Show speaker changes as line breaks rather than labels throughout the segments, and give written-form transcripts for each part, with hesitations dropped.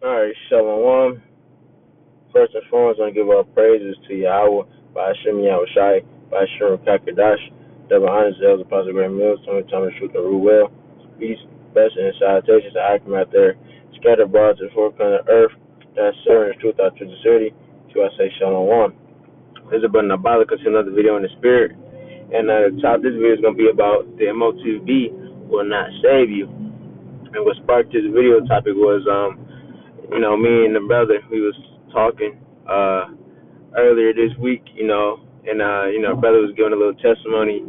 Alright, Shalom. First and foremost, I want to give all praises to Yahweh, by Hashem Yahushai, by Hashem Kakadash, double honors, Zells, Apostle Graham Mills, Tony Thomas, Truth, and Ruel. Peace, blessings, and salutations to Akim out there, scattered abroad to the four corners of the earth, that's serving the truth out to the city. To I say Shalom. This is about Nabala, to another video in the spirit. And the top of this video is going to be about the MOTB will not save you. And what sparked this video topic was, me and the brother, we was talking earlier this week, and brother was giving a little testimony,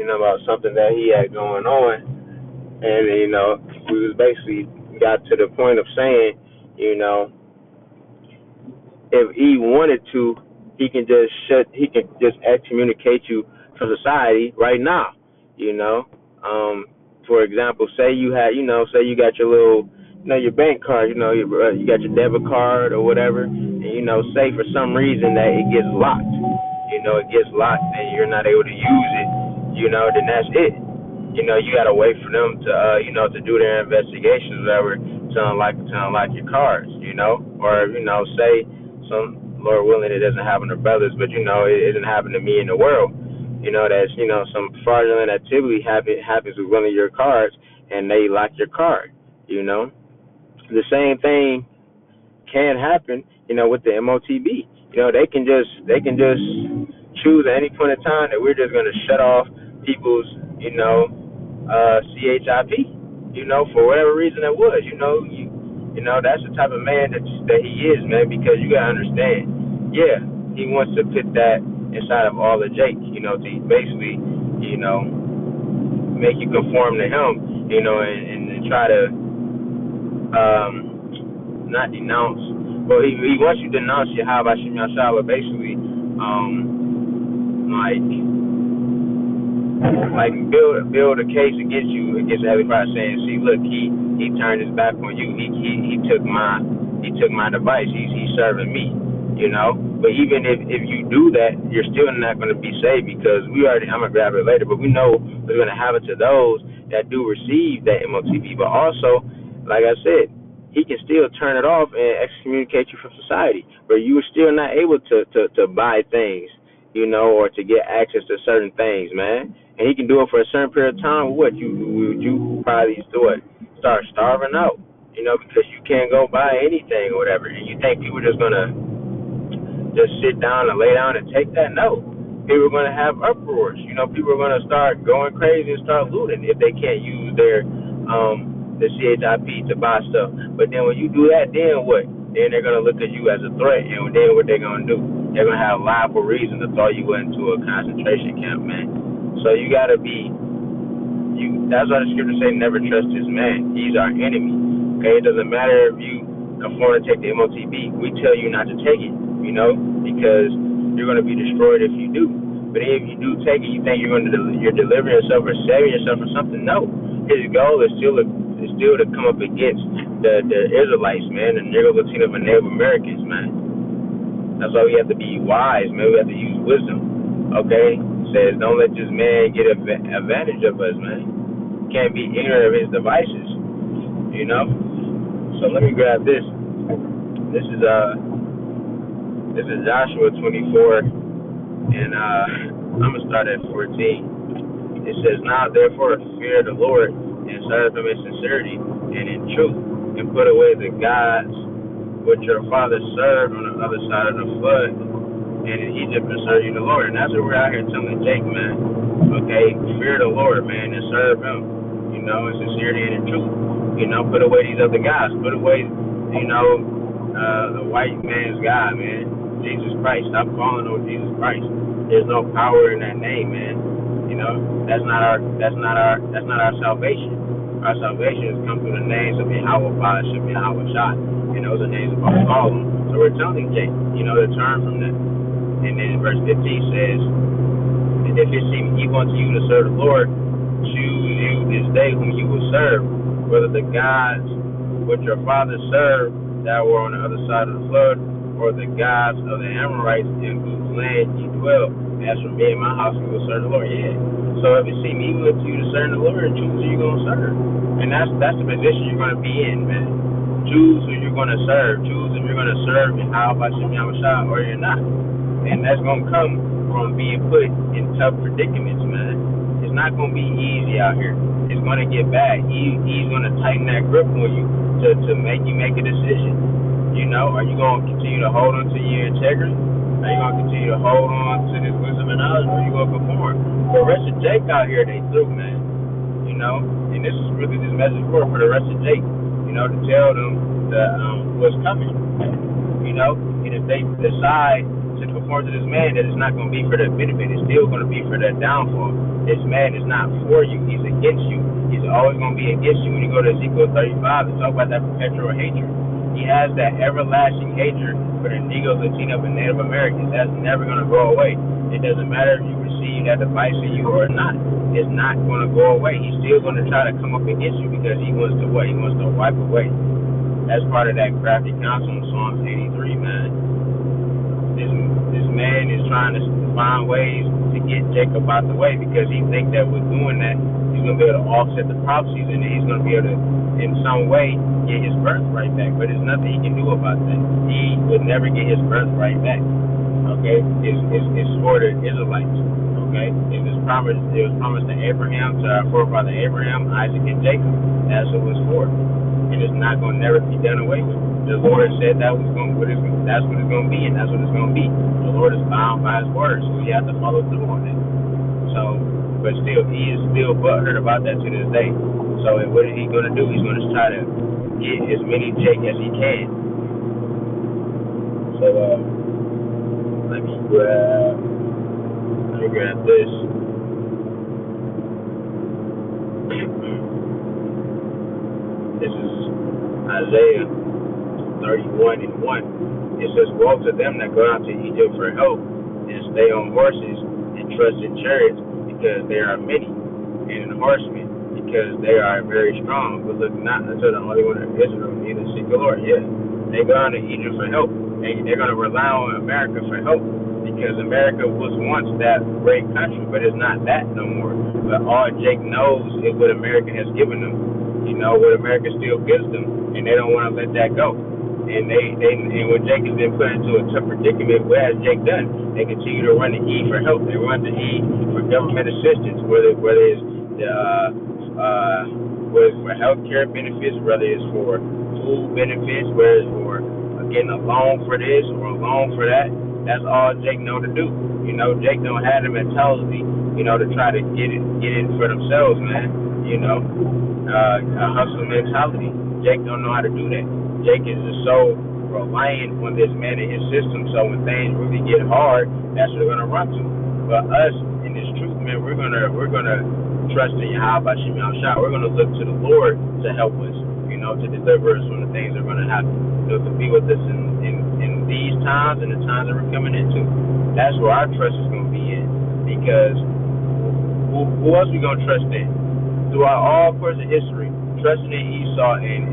about something that he had going on, and we was basically got to the point of saying, if he wanted to, he can just excommunicate you from society right now, For example, say you got your little, your bank card, you got your debit card or whatever, and say for some reason that it gets locked, and you're not able to use it, then that's it. You gotta wait for them to, to do their investigations, whatever, to unlock your cards, or say some, Lord willing, it doesn't happen to brothers, but it doesn't happen to me in the world. That's some fraudulent activity happens with one of your cards, and they lock your card. The same thing can happen, with the MOTB. They can just choose at any point in time that we're just going to shut off people's, CHIP, for whatever reason it was. That's the type of man that he is, man, because you got to understand, yeah, he wants to put that inside of all the Jake, to basically, make you conform to him, and try to, not denounce, but he wants you to denounce Yahweh Shem Yahshua, but basically, like build a case against you, against everybody, saying, see, look, he turned his back on you, he took my device, he's serving me, But even if you do that, you're still not going to be saved, because I'm gonna grab it later, but we know what's going to happen to those that do receive that MOTB. But also, like I said, he can still turn it off and excommunicate you from society, but you are still not able to buy things, or to get access to certain things, man. And he can do it for a certain period of time. What you probably start starving out, because you can't go buy anything or whatever, and you think people are just gonna just sit down and lay down and take that? No. People are going to have uproars. People are going to start going crazy and start looting if they can't use their the CHIP to buy stuff. But then when you do that, then what? Then they're going to look at you as a threat, and then what they're going to do? They're going to have liable reason to throw you into a concentration camp, man. So you got to be, that's why the scripture say never trust this man. He's our enemy. Okay, it doesn't matter if you conform to take the MOTB. We tell you not to take it, because you're going to be destroyed if you do. But if you do take it, you think you're delivering yourself or saving yourself or something. No, his goal is still to come up against the Israelites, man, the Negro, Latino, and Native Americans, man. That's why we have to be wise, man. We have to use wisdom. Okay, it says don't let this man get advantage of us, man. Can't be ignorant of his devices, So let me grab this. This is Joshua 24, and I'm going to start at 14. It says, now therefore fear the Lord, and serve him in sincerity and in truth, and put away the gods which your fathers served on the other side of the flood, and in Egypt, and serve you the Lord. And that's what we're out here telling Jake, man. Okay, fear the Lord, man, and serve him, in sincerity and in truth. Put away these other gods. Put away, the white man's God, man. Jesus Christ. Stop calling on Jesus Christ. There's no power in that name, man. That's not our salvation. Our salvation has come through the names of Yahweh, Hashem, Yahweh Shah. Those are names of all of them. So we're telling Jake, to turn from that. And then verse 15 says, and if it seem evil unto you to serve the Lord, choose you this day whom you will serve, whether the gods which your fathers served that were on the other side of the flood, or the gods of the Amorites in whose land ye dwell. As for me and my house, we will serve the Lord. Yeah. So if it seems evil to you to serve the Lord, choose who you're going to serve. And that's the position you're going to be in, man. Choose who you're going to serve. Choose if you're going to serve Yahweh Shem Yahushua or you're not. And that's going to come from being put in tough predicaments, man. It's not going to be easy out here. It's going to get bad. He's going to tighten that grip on you to make you make a decision. You know, are you going to continue to hold on to your integrity? Are you going to continue to hold on to this wisdom and knowledge, or are you going to conform? The rest of Jake out here, they through, man. You know, and this is really this message for the rest of Jake. You know, to tell them that what's coming. You know, and if they decide to conform to this man, that it's not going to be for their benefit. It's still going to be for their downfall. This man is not for you. He's against you. He's always going to be against you. When you go to Ezekiel 35 and talk about that perpetual hatred, he has that everlasting hatred for the Negroes, Latinos, and Native Americans. That's never going to go away. It doesn't matter if you receive that device in you or not. It's not going to go away. He's still going to try to come up against you because he wants to what? He wants to wipe away. That's part of that crafty counsel in Psalms 83, man. This man is trying to find ways to get Jacob out the way because he thinks that with doing that, he's going to be able to offset the prophecies and then he's going to be able to, in some way, get his birthright back. But there's nothing he can do about that. He would never get his birthright back. Okay? It's for the Israelites. Okay? It was promised to Abraham, to our forefather Abraham, Isaac, and Jacob. That's what it was for. And it's not going to never be done away with. The Lord said that's what it's going to be, and that's what it's going to be. The Lord is bound by his word, so we have to follow through on that. So, but still, he is still butthurt about that to this day. So what is he going to do? He's going to try to get as many Jake as he can. So, let me grab this. This is Isaiah 31 and 1. It says, woe to them that go out to Egypt for help and stay on horses and trust in chariots because they are many, and in horsemen because they are very strong. But look not unto the Holy One of Israel, neither seek the Lord. Yeah, they go out to Egypt for help. They're going to rely on America for help because America was once that great country, but it's not that no more. But all Jake knows is what America has given them. You know, what America still gives them, and they don't want to let that go. And when Jake has been put into a tough predicament, what has Jake done? They continue to run to E for help. They run to E for government assistance, whether it's for health care benefits, whether it's for food benefits, whether it's for getting a loan for this or a loan for that. That's all Jake know to do. You know, Jake don't have the mentality, you know, to try to get it for themselves, man. You know, a hustle mentality. Jake don't know how to do that. Jake is just so reliant on this man and his system, so when things really get hard, that's what they're gonna run to. But us in this truth, man, we're gonna trust in Yahweh Shem Yahushua. We're gonna look to the Lord to help us, you know, to deliver us from the things that are gonna happen. So to be with us in these times and the times that we're coming into. That's where our trust is gonna be in. Because who else we gonna trust in? Throughout all course of history, trusting in Esau and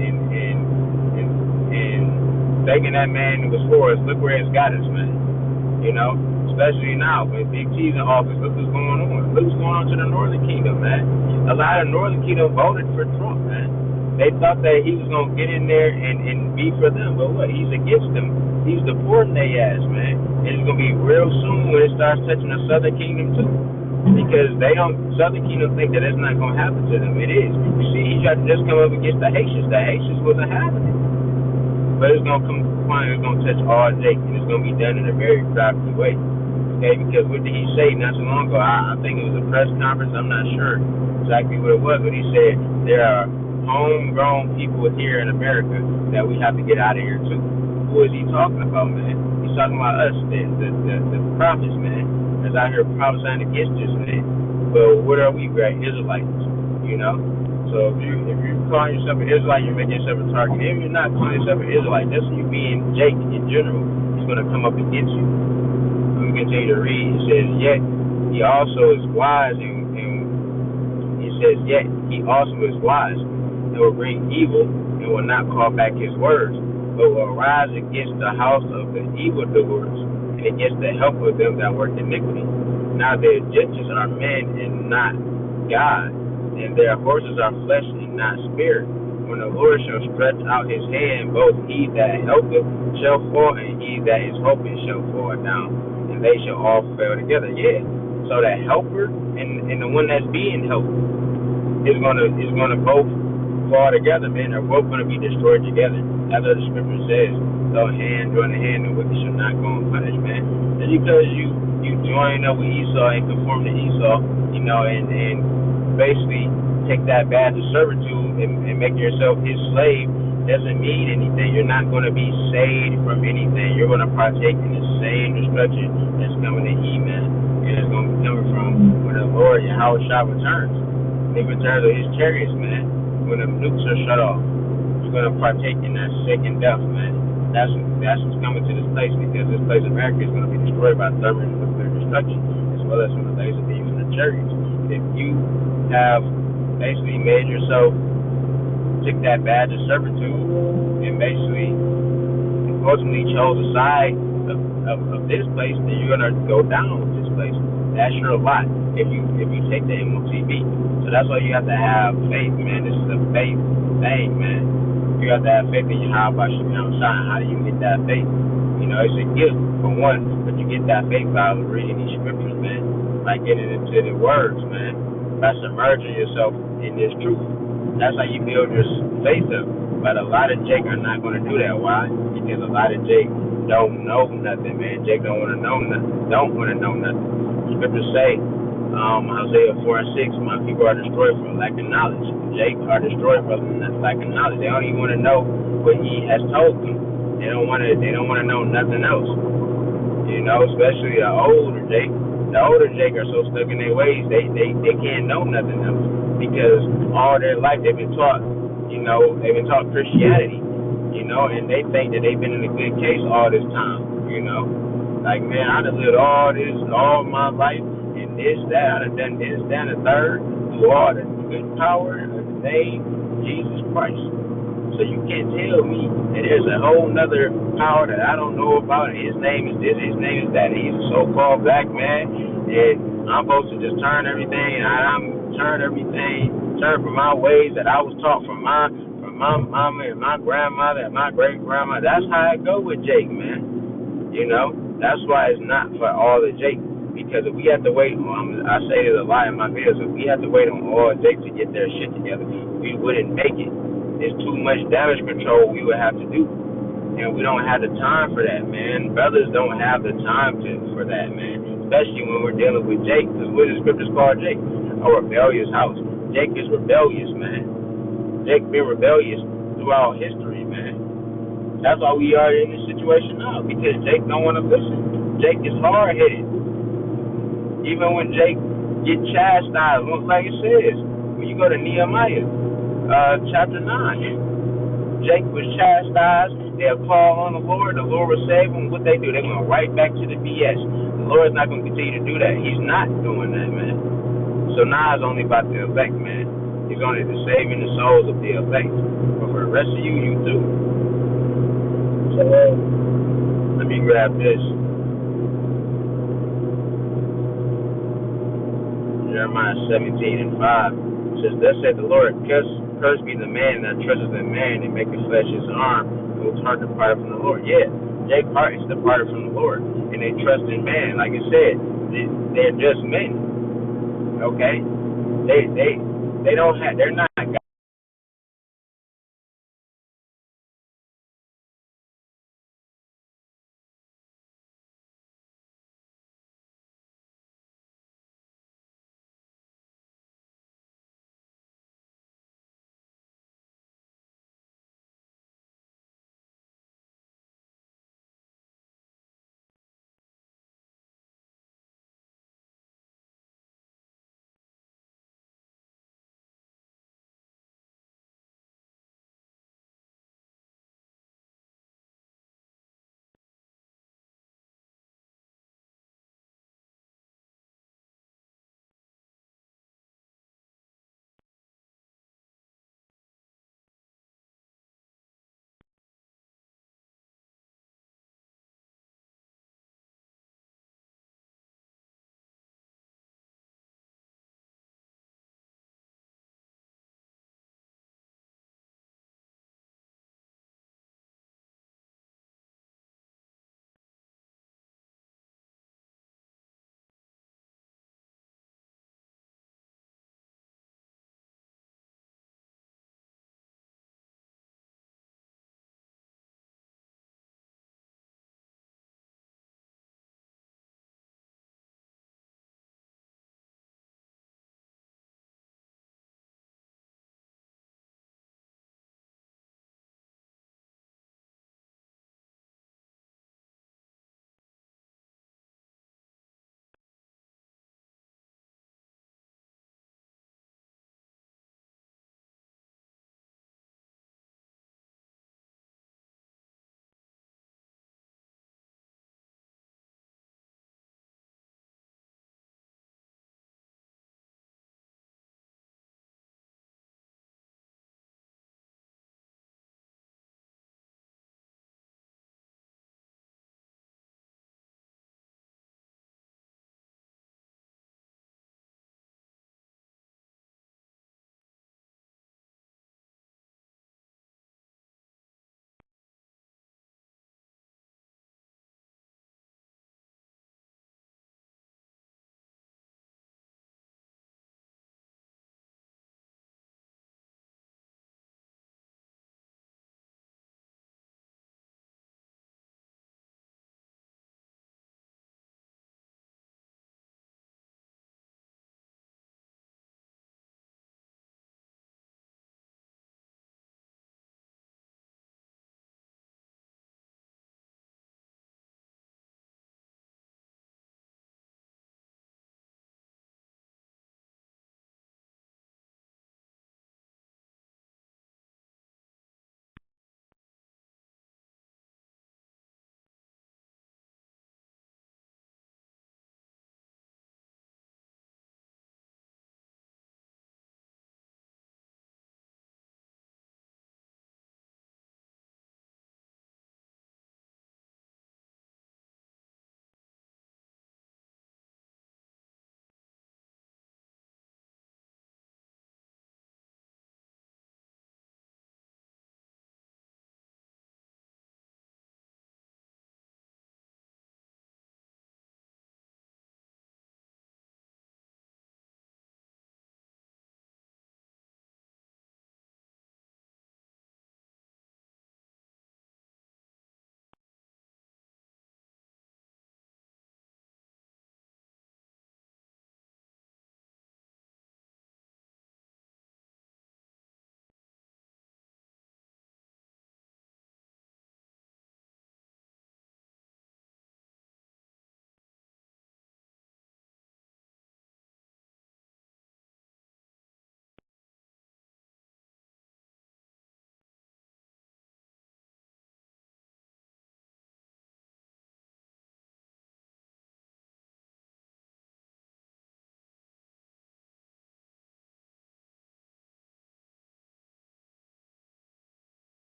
thinking that man was for us. Look where it's got us, man. You know, especially now with Big T's in office. Look what's going on. Look what's going on to the Northern Kingdom, man. A lot of the Northern Kingdom voted for Trump, man. They thought that he was gonna get in there and be for them, but what? He's against them. He's deporting their ass, man. And it's gonna be real soon when it starts touching the Southern Kingdom too. Because Southern Kingdom think that it's not going to happen to them. It is. You see, he tried to just come up against the Haitians. The Haitians wasn't happening. But it's going to come point, it's going to touch all Jake, and it's going to be done in a very crafty way. Okay, because what did he say not so long ago? I think it was a press conference. I'm not sure exactly what it was, but he said there are homegrown people here in America that we have to get out of here too. Who is he talking about, man? He's talking about us, the prophets, man. That's out here prophesying against us, man. But what are we? We're Israelites, you know. So if you're calling yourself an Israelite, you're making yourself a target. If you're not calling yourself an Israelite, that's when you being Jake in general. He's going to come up against you. We continue to read. It says, yet he also is wise, and he says, yet he also is wise, and will bring evil, and will not call back his words, but will arise against the house of the evildoers, and against the help of them that work iniquity. Now their judges are men and not God, and their horses are flesh and not spirit. when the Lord shall stretch out his hand, both he that helpeth shall fall, and he that is hoping shall fall down, and they shall all fail together. Yeah. So that helper and the one that's being helped is gonna both fall together, man. They're both gonna be destroyed together. That's what the scripture says. So hand join the hand, the wicked shall not go unpunished, man. Just because you join up with Esau and conform to Esau, and basically take that badge of servitude and make yourself his slave doesn't mean anything. You're not going to be saved from anything. You're going to partake in the same destruction that's coming to he, man. And it's going to be coming from when the Lord Yahweh Shah returns. He returns with his chariots, man. When the nukes are shut off, you're going to partake in that second death, man. That's what's coming to this place, because this place, America, is going to be destroyed by thermal and nuclear destruction, as well as from the laser beams and the chariots. If you have basically made yourself, took that badge of servitude, and basically ultimately chose a side of this place, then you're gonna go down with this place. That's your lot if you take the MOTB. So that's why you have to have faith, man. This is a faith thing, man. You have to have faith in Yahweh Shem Shine. How do you get that faith? It's a gift for one, but you get that faith by reading these scriptures, man. By getting into the words, man. By submerging yourself in this truth. That's how you build your faith up. But a lot of Jake are not going to do that. Why? Because a lot of Jake don't know nothing, man. Jake don't want to know nothing. Scriptures say, Hosea 4:6, my people are destroyed for lack of knowledge. Jake are destroyed for lack of knowledge. They don't even want to know what he has told them. They don't want to know nothing else. Especially the older Jake. The older Jake are so stuck in their ways, they can't know nothing else, because all their life they've been taught Christianity, and they think that they've been in a good case all this time, like, man, I'd have lived all my life in this, that, I'd have done this, that, and the third, through all the good power in the name of Jesus Christ. So you can't tell me that there's a whole nother power that I don't know about, and his name is this, his name is that, and he's a so-called black man, and I'm supposed to just turn from my ways that I was taught from my mama and my grandmother and my great-grandmother. That's how I go with Jake, man. That's why it's not for all the Jake, because if we have to wait on, I say it a lot in my videos, if we have to wait on all Jake to get their shit together, we wouldn't make it. It's too much damage control we would have to do, and we don't have the time for that, man. Brothers don't have the time for that, man, especially when we're dealing with Jake, because what the scriptures call Jake? A rebellious house. Jake is rebellious, man. Jake been rebellious throughout history, man. That's why we are in this situation now, because Jake don't want to listen. Jake is hard-headed. Even when Jake get chastised, like it says, when you go to Nehemiah, chapter 9, Jake was chastised. They'll call on the Lord will save them. What they do, they're going right back to the BS. The Lord's not going to continue to do that. He's not doing that, man. So now it's only about the elect, man. He's only saving the souls of the elect. But for the rest of you too. So let me grab this. Jeremiah 17:5 says, thus said the Lord, cursed be the man that trusteth in man and maketh flesh his arm, and whose heart departed from the Lord. Yeah, Jake's heart is departed from the Lord, and they trust in man. Like it said, they're just men. Okay, they're not God.